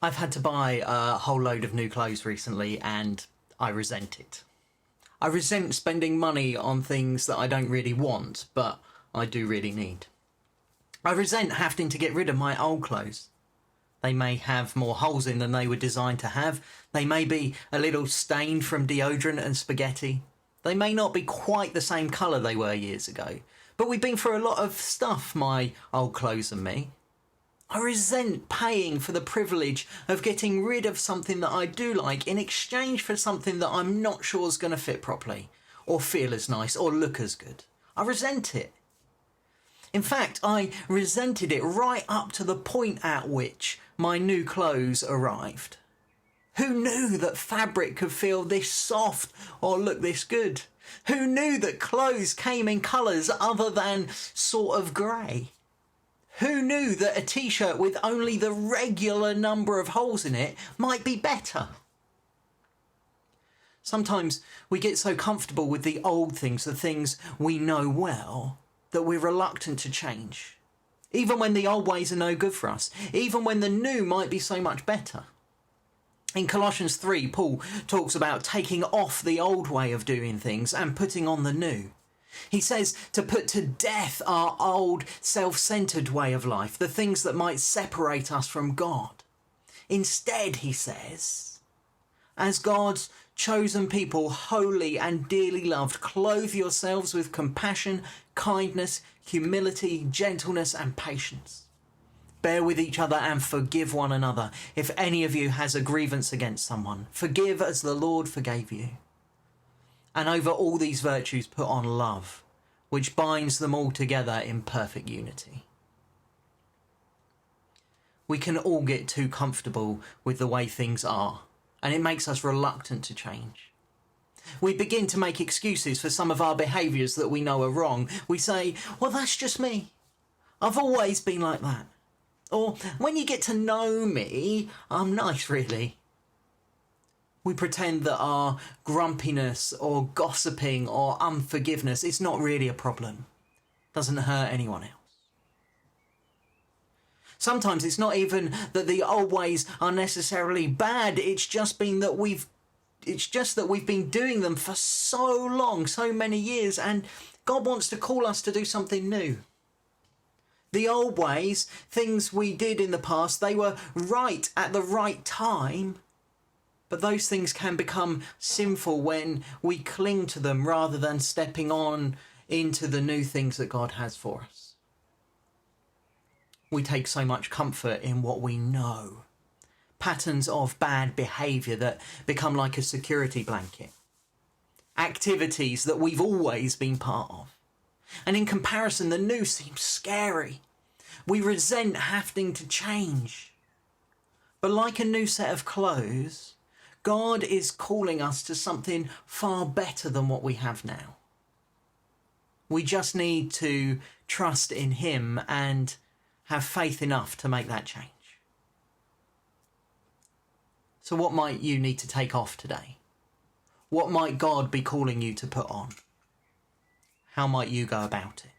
I've had to buy a whole load of new clothes recently and I resent it. I resent spending money on things that I don't really want, but I do really need. I resent having to get rid of my old clothes. They may have more holes in than they were designed to have. They may be a little stained from deodorant and spaghetti. They may not be quite the same colour they were years ago. But we've been through a lot of stuff, my old clothes and me. I resent paying for the privilege of getting rid of something that I do like in exchange for something that I'm not sure is going to fit properly, or feel as nice, or look as good. I resent it. In fact, I resented it right up to the point at which my new clothes arrived. Who knew that fabric could feel this soft or look this good? Who knew that clothes came in colours other than sort of grey? Who knew that a t-shirt with only the regular number of holes in it might be better? Sometimes we get so comfortable with the old things, the things we know well, that we're reluctant to change. Even when the old ways are no good for us. Even when the new might be so much better. In Colossians 3, Paul talks about taking off the old way of doing things and putting on the new. He says to put to death our old self-centered way of life, the things that might separate us from God. Instead, he says, as God's chosen people, holy and dearly loved, clothe yourselves with compassion, kindness, humility, gentleness and patience. Bear with each other and forgive one another. If any of you has a grievance against someone, forgive as the Lord forgave you. And over all these virtues put on love, which binds them all together in perfect unity. We can all get too comfortable with the way things are, and it makes us reluctant to change. We begin to make excuses for some of our behaviours that we know are wrong. We say, well, that's just me. I've always been like that. Or, when you get to know me, I'm nice, really. We pretend that our grumpiness or gossiping or unforgiveness is not really a problem. Doesn't hurt anyone else. Sometimes it's not even that the old ways are necessarily bad. It's just that we've been doing them for so long, so many years, and God wants to call us to do something new. The old ways, things we did in the past, they were right at the right time. But those things can become sinful when we cling to them rather than stepping on into the new things that God has for us. We take so much comfort in what we know. Patterns of bad behaviour that become like a security blanket. Activities that we've always been part of. And in comparison, the new seems scary. We resent having to change. But like a new set of clothes, God is calling us to something far better than what we have now. We just need to trust in him and have faith enough to make that change. So what might you need to take off today? What might God be calling you to put on? How might you go about it?